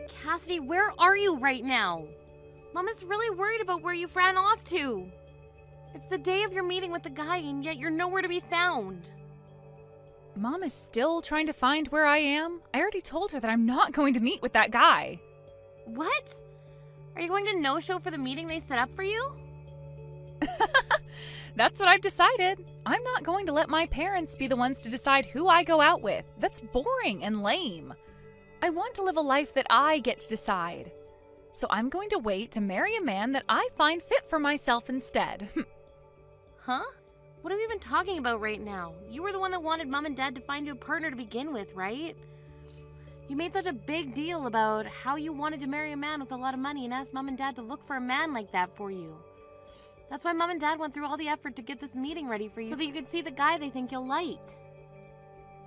Cassidy, where are you right now? Mom is really worried about where you've ran off to. It's the day of your meeting with the guy, and yet you're nowhere to be found. Mom is still trying to find where I am. I already told her that I'm not going to meet with that guy. What? Are you going to no-show for the meeting they set up for you? That's what I've decided. I'm not going to let my parents be the ones to decide who I go out with. That's boring and lame. I want to live a life that I get to decide. So I'm going to wait to marry a man that I find fit for myself instead. Huh? What are we even talking about right now? You were the one that wanted Mom and Dad to find you a partner to begin with, right? You made such a big deal about how you wanted to marry a man with a lot of money and asked Mom and Dad to look for a man like that for you. That's why Mom and Dad went through all the effort to get this meeting ready for you so that you could see the guy they think you'll like.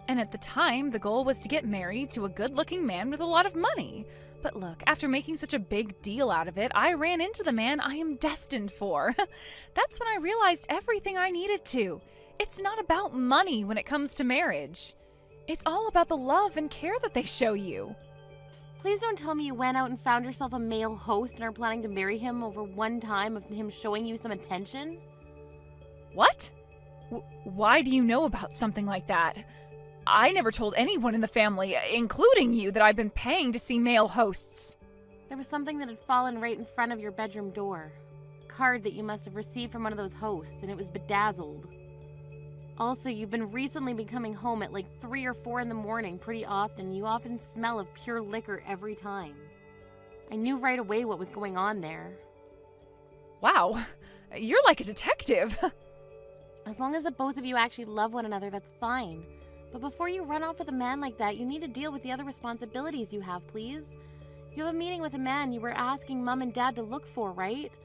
And at the time, the goal was to get married to a good-looking man with a lot of money. But look, after making such a big deal out of it, I ran into the man I am destined for. That's when I realized everything I needed to. It's not about money when it comes to marriage. It's all about the love and care that they show you. Please don't tell me you went out and found yourself a male host and are planning to marry him over one time of him showing you some attention? What? Why do you know about something like that? I never told anyone in the family, including you, that I've been paying to see male hosts. There was something that had fallen right in front of your bedroom door. A card that you must have received from one of those hosts, and it was bedazzled. Also, you've been recently coming home at like 3 or 4 in the morning pretty often. You often smell of pure liquor every time. I knew right away what was going on there. Wow, you're like a detective. As long as the both of you actually love one another, that's fine. But before you run off with a man like that, you need to deal with the other responsibilities you have, please. You have a meeting with a man you were asking Mom and Dad to look for, right?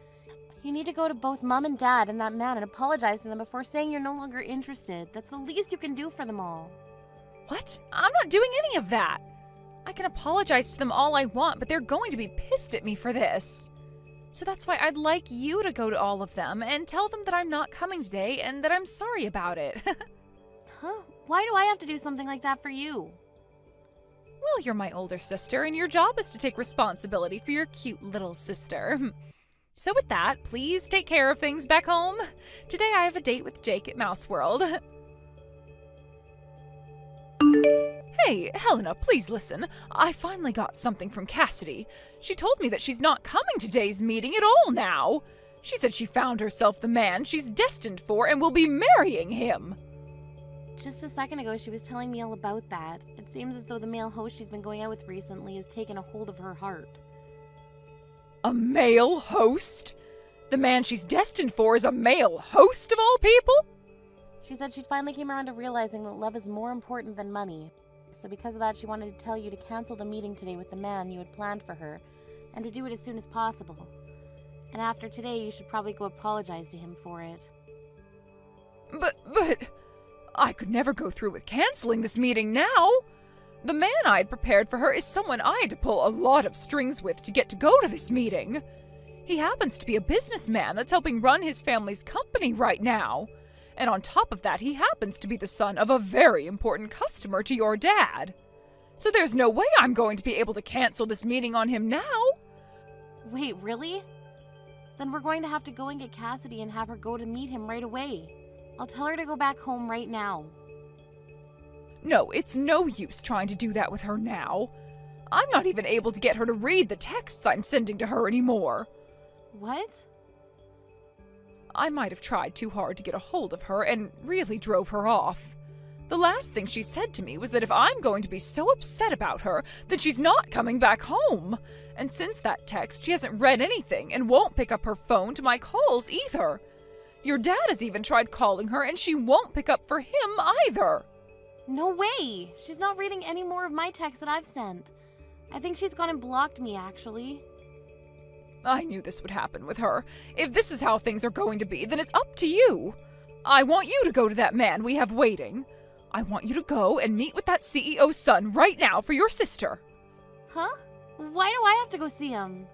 You need to go to both Mom and Dad and that man and apologize to them before saying you're no longer interested. That's the least you can do for them all. What? I'm not doing any of that. I can apologize to them all I want, but they're going to be pissed at me for this. So that's why I'd like you to go to all of them and tell them that I'm not coming today and that I'm sorry about it. Huh? Why do I have to do something like that for you? Well, you're my older sister, and your job is to take responsibility for your cute little sister. So with that, please take care of things back home. Today I have a date with Jake at Mouse World. Hey, Helena, please listen. I finally got something from Cassidy. She told me that she's not coming to today's meeting at all now. She said she found herself the man she's destined for and will be marrying him. Just a second ago, she was telling me all about that. It seems as though the male host she's been going out with recently has taken a hold of her heart. A male host? The man she's destined for is a male host of all people? She said she finally came around to realizing that love is more important than money. So because of that, she wanted to tell you to cancel the meeting today with the man you had planned for her, and to do it as soon as possible. And after today, you should probably go apologize to him for it. But... I could never go through with canceling this meeting now. The man I had prepared for her is someone I had to pull a lot of strings with to get to go to this meeting. He happens to be a businessman that's helping run his family's company right now. And on top of that, he happens to be the son of a very important customer to your dad. So there's no way I'm going to be able to cancel this meeting on him now. Wait, really? Then we're going to have to go and get Cassidy and have her go to meet him right away. I'll tell her to go back home right now. No, it's no use trying to do that with her now. I'm not even able to get her to read the texts I'm sending to her anymore. What? I might have tried too hard to get a hold of her and really drove her off. The last thing she said to me was that if I'm going to be so upset about her, then she's not coming back home. And since that text, she hasn't read anything and won't pick up her phone to my calls either. Your dad has even tried calling her and she won't pick up for him either. No way! She's not reading any more of my texts that I've sent. I think she's gone and blocked me, actually. I knew this would happen with her. If this is how things are going to be, then it's up to you. I want you to go to that man we have waiting. I want you to go and meet with that CEO's son right now for your sister. Huh? Why do I have to go see him?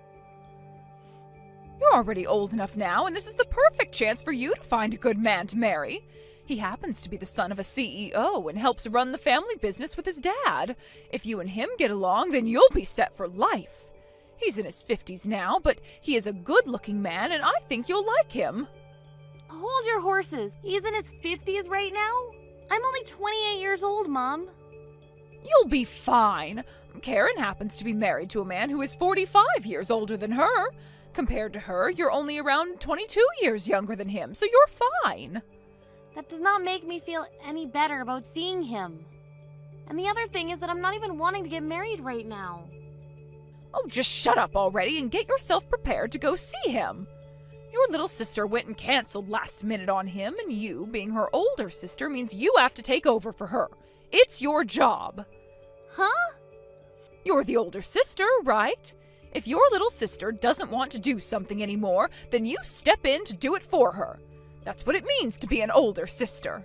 You're already old enough now, and this is the perfect chance for you to find a good man to marry. He happens to be the son of a CEO and helps run the family business with his dad. If you and him get along, then you'll be set for life. He's in his 50s now, but he is a good-looking man, and I think you'll like him. Hold your horses. He's in his 50s right now? I'm only 28 years old, Mom. You'll be fine. Karen happens to be married to a man who is 45 years older than her. Compared to her, you're only around 22 years younger than him, so you're fine. That does not make me feel any better about seeing him. And the other thing is that I'm not even wanting to get married right now. Oh, just shut up already and get yourself prepared to go see him. Your little sister went and canceled last minute on him, and you, being her older sister, means you have to take over for her. It's your job. Huh? You're the older sister, right? If your little sister doesn't want to do something anymore, then you step in to do it for her. That's what it means to be an older sister.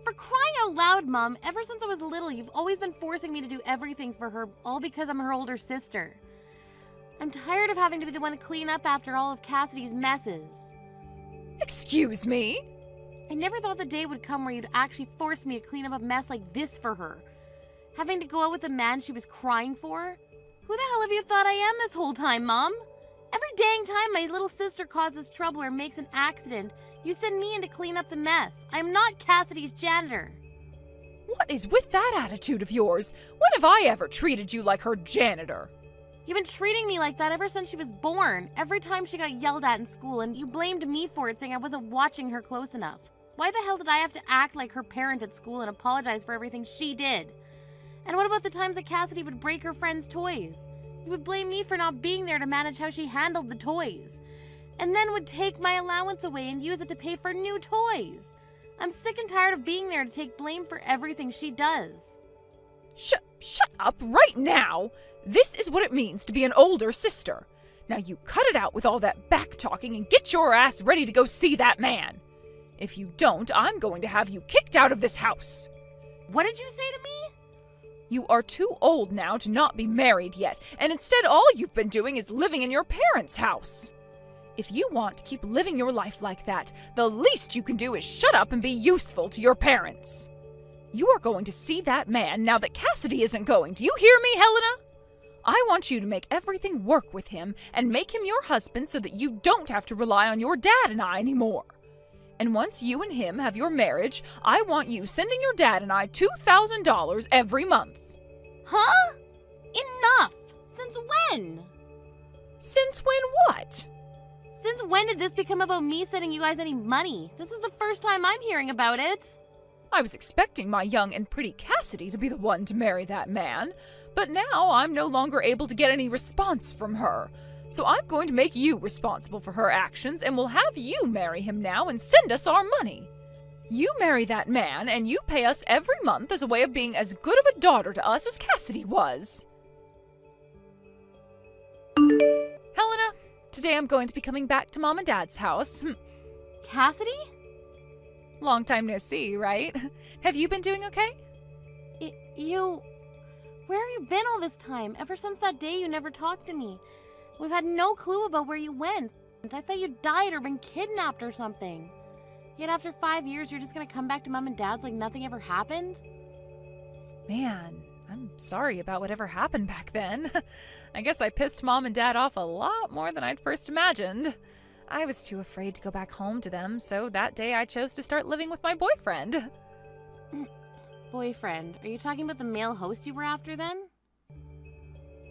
For crying out loud, Mom, ever since I was little, you've always been forcing me to do everything for her, all because I'm her older sister. I'm tired of having to be the one to clean up after all of Cassidy's messes. Excuse me? I never thought the day would come where you'd actually force me to clean up a mess like this for her. Having to go out with the man she was crying for? Who the hell have you thought I am this whole time, Mom? Every dang time my little sister causes trouble or makes an accident, you send me in to clean up the mess. I'm not Cassidy's janitor. What is with that attitude of yours? When have I ever treated you like her janitor? You've been treating me like that ever since she was born. Every time she got yelled at in school, and you blamed me for it, saying I wasn't watching her close enough. Why the hell did I have to act like her parent at school and apologize for everything she did? And what about the times that Cassidy would break her friends' toys? You would blame me for not being there to manage how she handled the toys. And then would take my allowance away and use it to pay for new toys. I'm sick and tired of being there to take blame for everything she does. Shut up right now! This is what it means to be an older sister. Now you cut it out with all that back-talking and get your ass ready to go see that man. If you don't, I'm going to have you kicked out of this house. What did you say to me? You are too old now to not be married yet, and instead all you've been doing is living in your parents' house. If you want to keep living your life like that, the least you can do is shut up and be useful to your parents. You are going to see that man now that Cassidy isn't going. Do you hear me, Helena? I want you to make everything work with him and make him your husband so that you don't have to rely on your dad and I anymore. And once you and him have your marriage, I want you sending your dad and I $2,000 every month. Huh? Enough! Since when? Since when what? Since when did this become about me sending you guys any money? This is the first time I'm hearing about it. I was expecting my young and pretty Cassidy to be the one to marry that man, but now I'm no longer able to get any response from her. So I'm going to make you responsible for her actions, and we'll have you marry him now and send us our money. You marry that man, and you pay us every month as a way of being as good of a daughter to us as Cassidy was. Helena, today I'm going to be coming back to Mom and Dad's house. Cassidy? Long time no see, right? Have you been doing okay? Where have you been all this time? Ever since that day you never talked to me. We've had no clue about where you went. I thought you died or been kidnapped or something. Yet after 5 years, you're just gonna come back to Mom and Dad's like nothing ever happened? Man, I'm sorry about whatever happened back then. I guess I pissed Mom and Dad off a lot more than I'd first imagined. I was too afraid to go back home to them, so that day I chose to start living with my boyfriend. Boyfriend? Are you talking about the male host you were after then?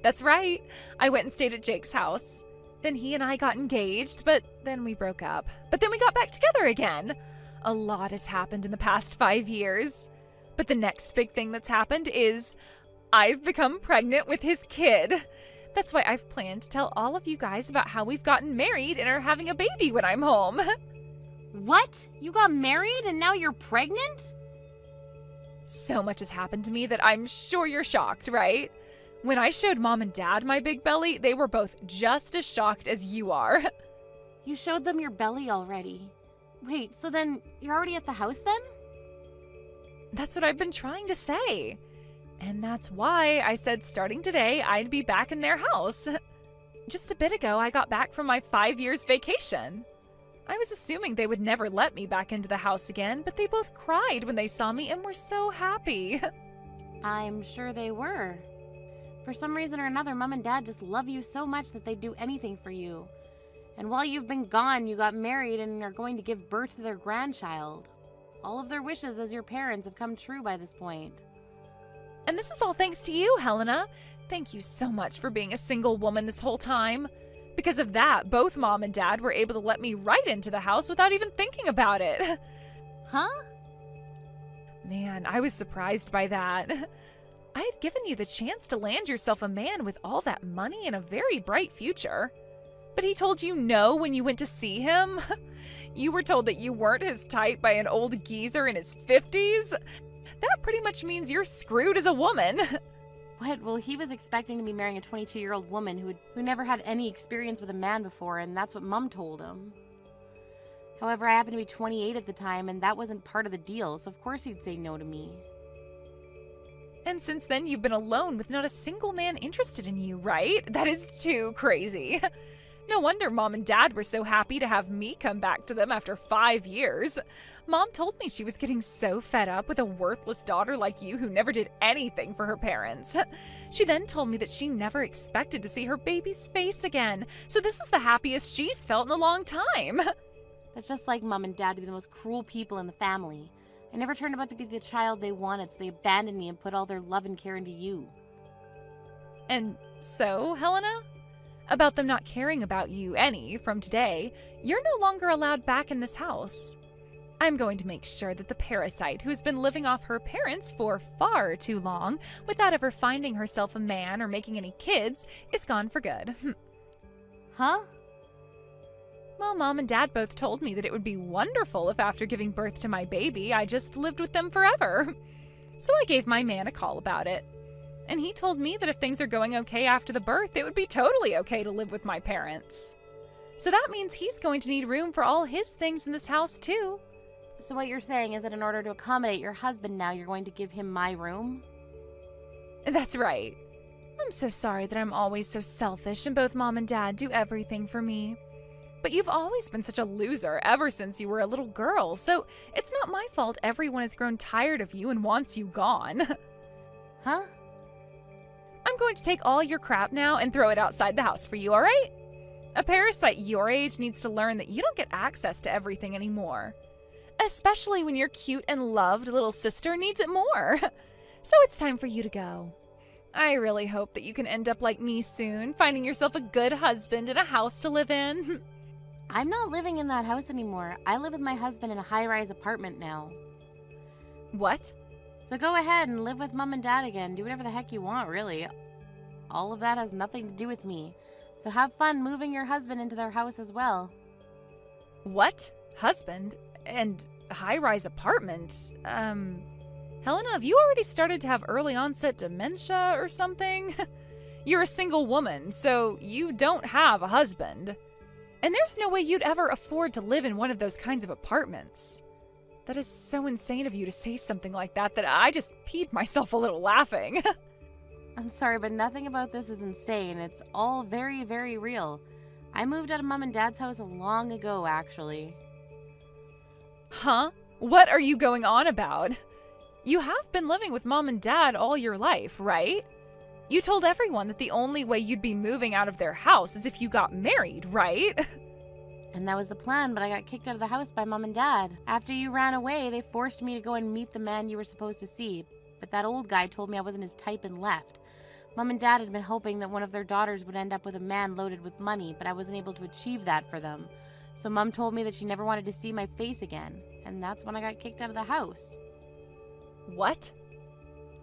That's right. I went and stayed at Jake's house. Then he and I got engaged, but then we broke up. But then we got back together again. A lot has happened in the past 5 years. But the next big thing that's happened is I've become pregnant with his kid. That's why I've planned to tell all of you guys about how we've gotten married and are having a baby when I'm home. What? You got married and now you're pregnant? So much has happened to me that I'm sure you're shocked, right? When I showed Mom and Dad my big belly, they were both just as shocked as you are. You showed them your belly already. Wait, so then you're already at the house then? That's what I've been trying to say. And that's why I said starting today, I'd be back in their house. Just a bit ago, I got back from my 5 years vacation. I was assuming they would never let me back into the house again, but they both cried when they saw me and were so happy. I'm sure they were. For some reason or another, Mom and Dad just love you so much that they'd do anything for you. And while you've been gone, you got married and are going to give birth to their grandchild. All of their wishes as your parents have come true by this point. And this is all thanks to you, Helena. Thank you so much for being a single woman this whole time. Because of that, both Mom and Dad were able to let me right into the house without even thinking about it. Huh? Man, I was surprised by that. I had given you the chance to land yourself a man with all that money and a very bright future. But he told you no when you went to see him? You were told that you weren't his type by an old geezer in his 50s? That pretty much means you're screwed as a woman. What? Well, he was expecting to be marrying a 22-year-old woman who never had any experience with a man before, and that's what Mom told him. However, I happened to be 28 at the time, and that wasn't part of the deal, so of course he'd say no to me. And since then, you've been alone with not a single man interested in you, right? That is too crazy. No wonder Mom and Dad were so happy to have me come back to them after 5 years. Mom told me she was getting so fed up with a worthless daughter like you who never did anything for her parents. She then told me that she never expected to see her baby's face again, so this is the happiest she's felt in a long time. That's just like Mom and Dad to be the most cruel people in the family. I never turned out to be the child they wanted, so they abandoned me and put all their love and care into you. And so, Helena? About them not caring about you any from today, you're no longer allowed back in this house. I'm going to make sure that the parasite who's been living off her parents for far too long without ever finding herself a man or making any kids is gone for good. Huh? Well, Mom and Dad both told me that it would be wonderful if after giving birth to my baby, I just lived with them forever. So I gave my man a call about it. And he told me that if things are going okay after the birth, it would be totally okay to live with my parents. So that means he's going to need room for all his things in this house, too. So what you're saying is that in order to accommodate your husband now, you're going to give him my room? That's right. I'm so sorry that I'm always so selfish and both Mom and Dad do everything for me. But you've always been such a loser ever since you were a little girl, so it's not my fault everyone has grown tired of you and wants you gone. Huh? I'm going to take all your crap now and throw it outside the house for you, all right? A parasite your age needs to learn that you don't get access to everything anymore. Especially when your cute and loved little sister needs it more. So it's time for you to go. I really hope that you can end up like me soon, finding yourself a good husband and a house to live in. I'm not living in that house anymore. I live with my husband in a high-rise apartment now. What? So go ahead and live with Mom and Dad again. Do whatever the heck you want, really. All of that has nothing to do with me. So have fun moving your husband into their house as well. What? Husband? And high-rise apartment? Helena, have you already started to have early onset dementia or something? You're a single woman, so you don't have a husband. And there's no way you'd ever afford to live in one of those kinds of apartments. That is so insane of you to say something like that I just peed myself a little laughing. I'm sorry, but nothing about this is insane. It's all very, very real. I moved out of Mom and Dad's house long ago, actually. Huh? What are you going on about? You have been living with Mom and Dad all your life, right? You told everyone that the only way you'd be moving out of their house is if you got married, right? And that was the plan, but I got kicked out of the house by Mom and Dad. After you ran away, they forced me to go and meet the man you were supposed to see. But that old guy told me I wasn't his type and left. Mom and Dad had been hoping that one of their daughters would end up with a man loaded with money, but I wasn't able to achieve that for them. So Mom told me that she never wanted to see my face again, and that's when I got kicked out of the house. What?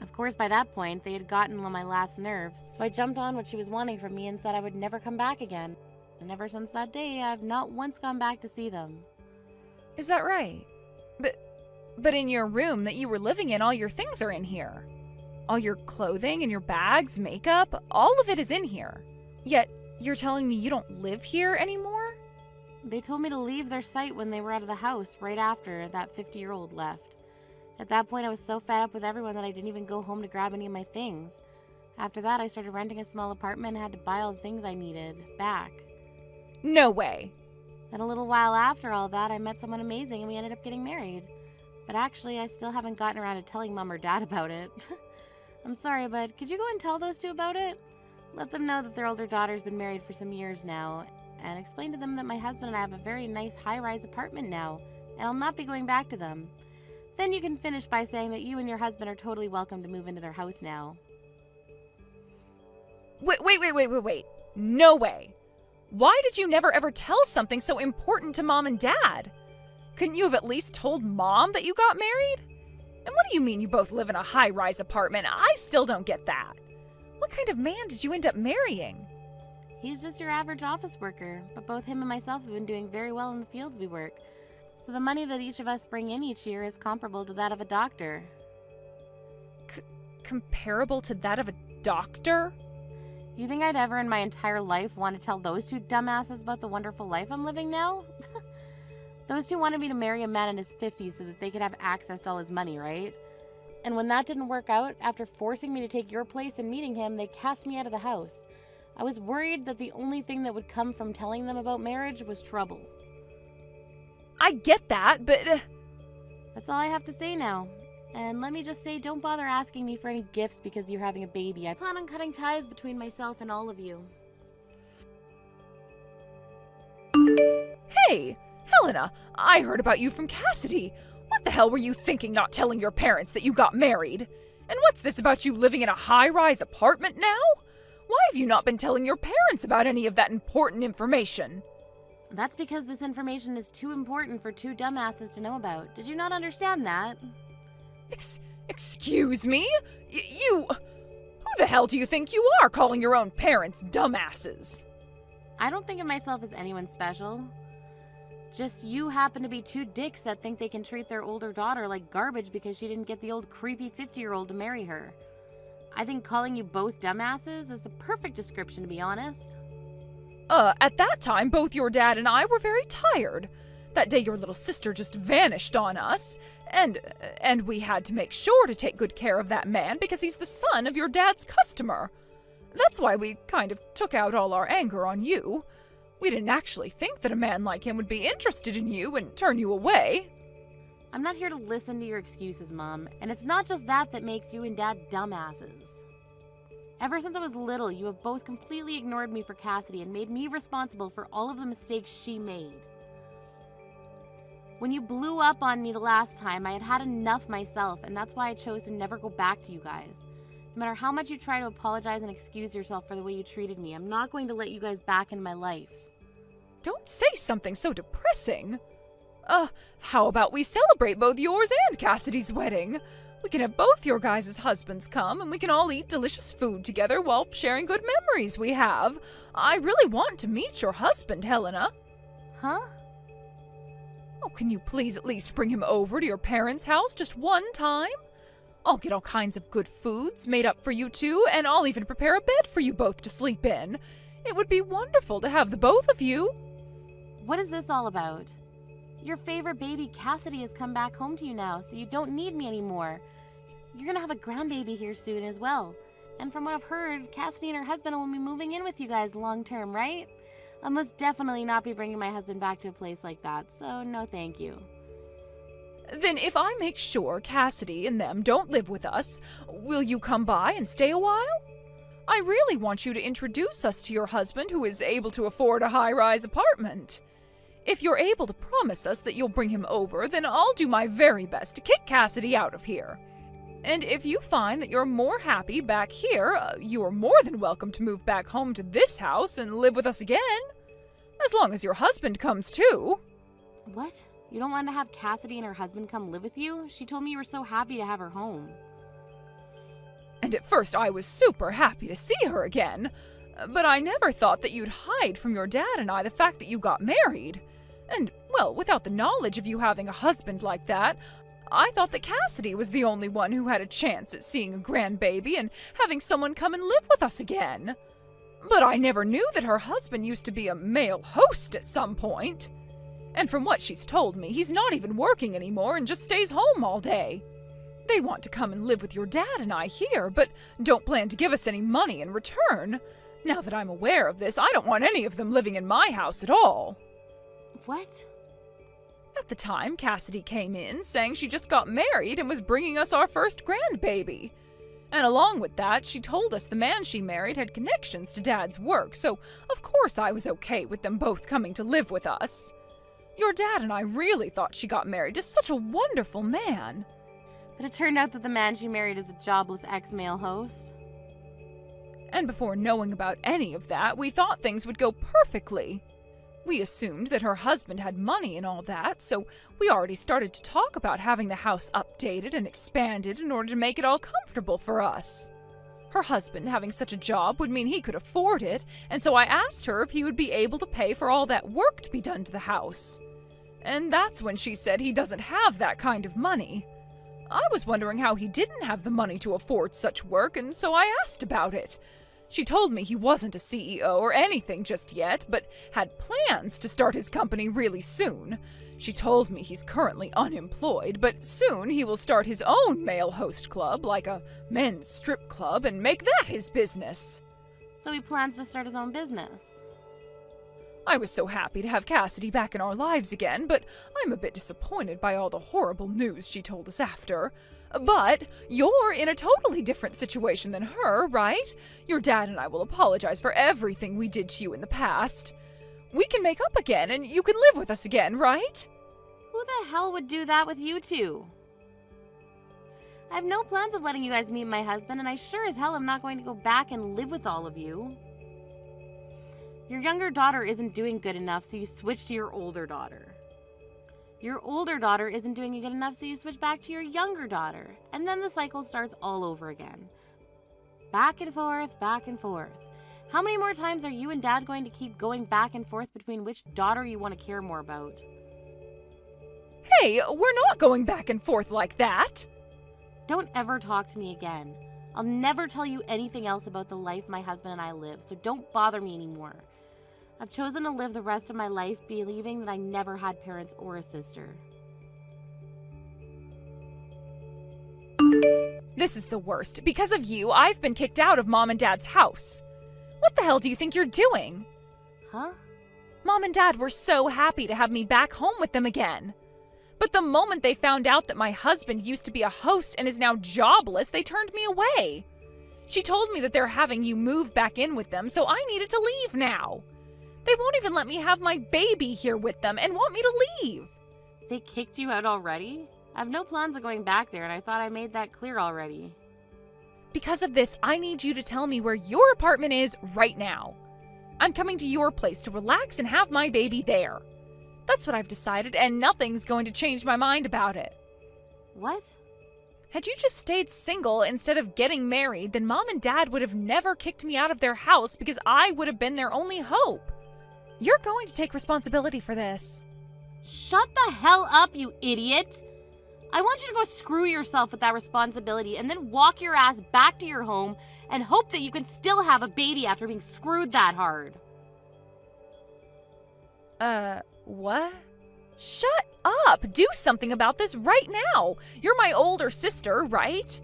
Of course, by that point, they had gotten on my last nerve, so I jumped on what she was wanting from me and said I would never come back again. And ever since that day, I've not once gone back to see them. Is that right? But in your room that you were living in, all your things are in here. All your clothing and your bags, makeup, all of it is in here. Yet, you're telling me you don't live here anymore? They told me to leave their site when they were out of the house right after that 50-year-old left. At that point, I was so fed up with everyone that I didn't even go home to grab any of my things. After that, I started renting a small apartment and had to buy all the things I needed back. No way. Then a little while after all that, I met someone amazing and we ended up getting married. But actually, I still haven't gotten around to telling Mom or Dad about it. I'm sorry, but could you go and tell those two about it? Let them know that their older daughter's been married for some years now, and explain to them that my husband and I have a very nice high-rise apartment now, and I'll not be going back to them. Then you can finish by saying that you and your husband are totally welcome to move into their house now. Wait. No way. Why did you never ever tell something so important to Mom and Dad? Couldn't you have at least told Mom that you got married? And what do you mean you both live in a high-rise apartment? I still don't get that. What kind of man did you end up marrying? He's just your average office worker, but both him and myself have been doing very well in the fields we work. So the money that each of us bring in each year is comparable to that of a doctor. Comparable to that of a doctor? You think I'd ever in my entire life want to tell those two dumbasses about the wonderful life I'm living now? Those two wanted me to marry a man in his 50s so that they could have access to all his money, right? And when that didn't work out, after forcing me to take your place and meeting him, they cast me out of the house. I was worried that the only thing that would come from telling them about marriage was trouble. I get that, but... That's all I have to say now. And let me just say, don't bother asking me for any gifts because you're having a baby. I plan on cutting ties between myself and all of you. Hey, Helena, I heard about you from Cassidy. What the hell were you thinking not telling your parents that you got married? And what's this about you living in a high-rise apartment now? Why have you not been telling your parents about any of that important information? That's because this information is too important for two dumbasses to know about. Did you not understand that? Excuse me? Who the hell do you think you are calling your own parents dumbasses? I don't think of myself as anyone special. Just you happen to be two dicks that think they can treat their older daughter like garbage because she didn't get the old creepy 50-year-old to marry her. I think calling you both dumbasses is the perfect description, to be honest. At that time, both your dad and I were very tired. That day your little sister just vanished on us, and we had to make sure to take good care of that man because he's the son of your dad's customer. That's why we kind of took out all our anger on you. We didn't actually think that a man like him would be interested in you and turn you away. I'm not here to listen to your excuses, Mom, and it's not just that that makes you and Dad dumbasses. Ever since I was little, you have both completely ignored me for Cassidy and made me responsible for all of the mistakes she made. When you blew up on me the last time, I had had enough myself, and that's why I chose to never go back to you guys. No matter how much you try to apologize and excuse yourself for the way you treated me, I'm not going to let you guys back in my life. Don't say something so depressing. How about we celebrate both yours and Cassidy's wedding? We can have both your guys' husbands come, and we can all eat delicious food together while sharing good memories we have. I really want to meet your husband, Helena. Huh? Oh, can you please at least bring him over to your parents' house just one time? I'll get all kinds of good foods made up for you two, and I'll even prepare a bed for you both to sleep in. It would be wonderful to have the both of you. What is this all about? Your favorite baby, Cassidy, has come back home to you now, so you don't need me anymore. You're gonna have a grandbaby here soon as well. And from what I've heard, Cassidy and her husband will be moving in with you guys long term, right? I'll most definitely not be bringing my husband back to a place like that, so no thank you. Then if I make sure Cassidy and them don't live with us, will you come by and stay a while? I really want you to introduce us to your husband who is able to afford a high-rise apartment. If you're able to promise us that you'll bring him over, then I'll do my very best to kick Cassidy out of here. And if you find that you're more happy back here, you are more than welcome to move back home to this house and live with us again. As long as your husband comes too. What? You don't want to have Cassidy and her husband come live with you? She told me you were so happy to have her home. And at first I was super happy to see her again. But I never thought that you'd hide from your dad and I the fact that you got married. And, well, without the knowledge of you having a husband like that, I thought that Cassidy was the only one who had a chance at seeing a grandbaby and having someone come and live with us again. But I never knew that her husband used to be a male host at some point. And from what she's told me, he's not even working anymore and just stays home all day. They want to come and live with your dad and I here, but don't plan to give us any money in return. Now that I'm aware of this, I don't want any of them living in my house at all. What? At the time, Cassidy came in saying she just got married and was bringing us our first grandbaby. And along with that, she told us the man she married had connections to Dad's work, so of course I was okay with them both coming to live with us. Your dad and I really thought she got married to such a wonderful man. But it turned out that the man she married is a jobless ex-male host. And before knowing about any of that, we thought things would go perfectly. We assumed that her husband had money and all that, so we already started to talk about having the house updated and expanded in order to make it all comfortable for us. Her husband having such a job would mean he could afford it, and so I asked her if he would be able to pay for all that work to be done to the house. And that's when she said he doesn't have that kind of money. I was wondering how he didn't have the money to afford such work, and so I asked about it. She told me he wasn't a CEO or anything just yet, but had plans to start his company really soon. She told me he's currently unemployed, but soon he will start his own male host club, like a men's strip club, and make that his business. So he plans to start his own business. I was so happy to have Cassidy back in our lives again, but I'm a bit disappointed by all the horrible news she told us after. But you're in a totally different situation than her, right? Your dad and I will apologize for everything we did to you in the past. We can make up again, and you can live with us again, right? Who the hell would do that with you two? I have no plans of letting you guys meet my husband, and I sure as hell am not going to go back and live with all of you. Your younger daughter isn't doing good enough, so you switch to your older daughter. Your older daughter isn't doing good enough, so you switch back to your younger daughter. And then the cycle starts all over again. Back and forth, back and forth. How many more times are you and Dad going to keep going back and forth between which daughter you want to care more about? Hey, we're not going back and forth like that. Don't ever talk to me again. I'll never tell you anything else about the life my husband and I live, so don't bother me anymore. I've chosen to live the rest of my life believing that I never had parents or a sister. This is the worst. Because of you, I've been kicked out of Mom and Dad's house. What the hell do you think you're doing? Huh? Mom and Dad were so happy to have me back home with them again. But the moment they found out that my husband used to be a host and is now jobless, they turned me away. She told me that they're having you move back in with them, so I needed to leave now. They won't even let me have my baby here with them and want me to leave. They kicked you out already? I have no plans of going back there, and I thought I made that clear already. Because of this, I need you to tell me where your apartment is right now. I'm coming to your place to relax and have my baby there. That's what I've decided, and nothing's going to change my mind about it. What? Had you just stayed single instead of getting married, then Mom and Dad would have never kicked me out of their house because I would have been their only hope. You're going to take responsibility for this. Shut the hell up, you idiot! I want you to go screw yourself with that responsibility and then walk your ass back to your home and hope that you can still have a baby after being screwed that hard. What? Shut up! Do something about this right now! You're my older sister, right?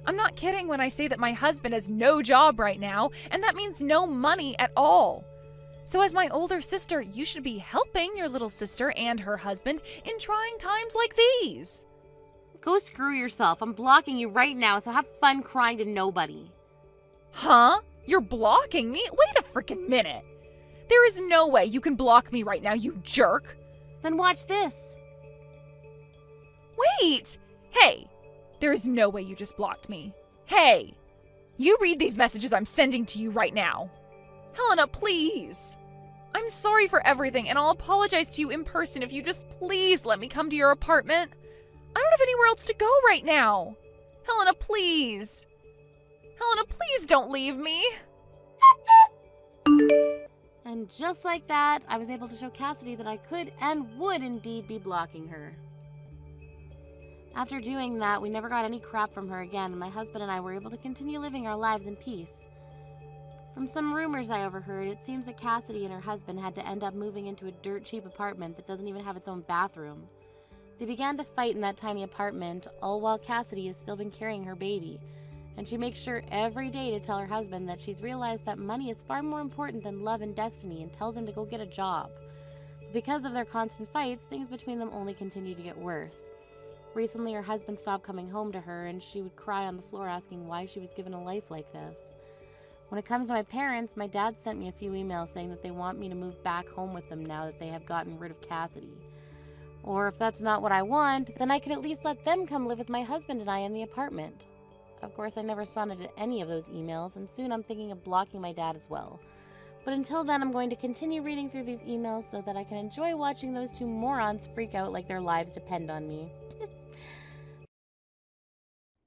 I'm not kidding when I say that my husband has no job right now, and that means no money at all. So as my older sister, you should be helping your little sister and her husband in trying times like these. Go screw yourself. I'm blocking you right now, so have fun crying to nobody. Huh? You're blocking me? Wait a freaking minute. There is no way you can block me right now, you jerk. Then watch this. Wait! Hey! There is no way you just blocked me. Hey! You read these messages I'm sending to you right now. Helena, please. I'm sorry for everything, and I'll apologize to you in person if you just please let me come to your apartment. I don't have anywhere else to go right now. Helena, please. Helena, please don't leave me. And just like that, I was able to show Cassidy that I could and would indeed be blocking her. After doing that, we never got any crap from her again, and my husband and I were able to continue living our lives in peace. From some rumors I overheard, it seems that Cassidy and her husband had to end up moving into a dirt-cheap apartment that doesn't even have its own bathroom. They began to fight in that tiny apartment, all while Cassidy has still been carrying her baby, and she makes sure every day to tell her husband that she's realized that money is far more important than love and destiny and tells him to go get a job. But because of their constant fights, things between them only continue to get worse. Recently, her husband stopped coming home to her, and she would cry on the floor asking why she was given a life like this. When it comes to my parents, my dad sent me a few emails saying that they want me to move back home with them now that they have gotten rid of Cassidy. Or if that's not what I want, then I could at least let them come live with my husband and I in the apartment. Of course, I never responded to any of those emails, and soon I'm thinking of blocking my dad as well. But until then, I'm going to continue reading through these emails so that I can enjoy watching those two morons freak out like their lives depend on me.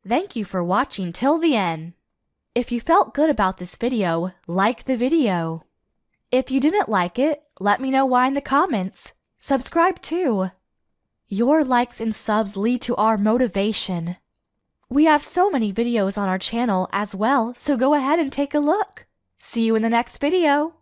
Thank you for watching till the end. If you felt good about this video, like the video. If you didn't like it, let me know why in the comments. Subscribe too. Your likes and subs lead to our motivation. We have so many videos on our channel as well, so go ahead and take a look. See you in the next video.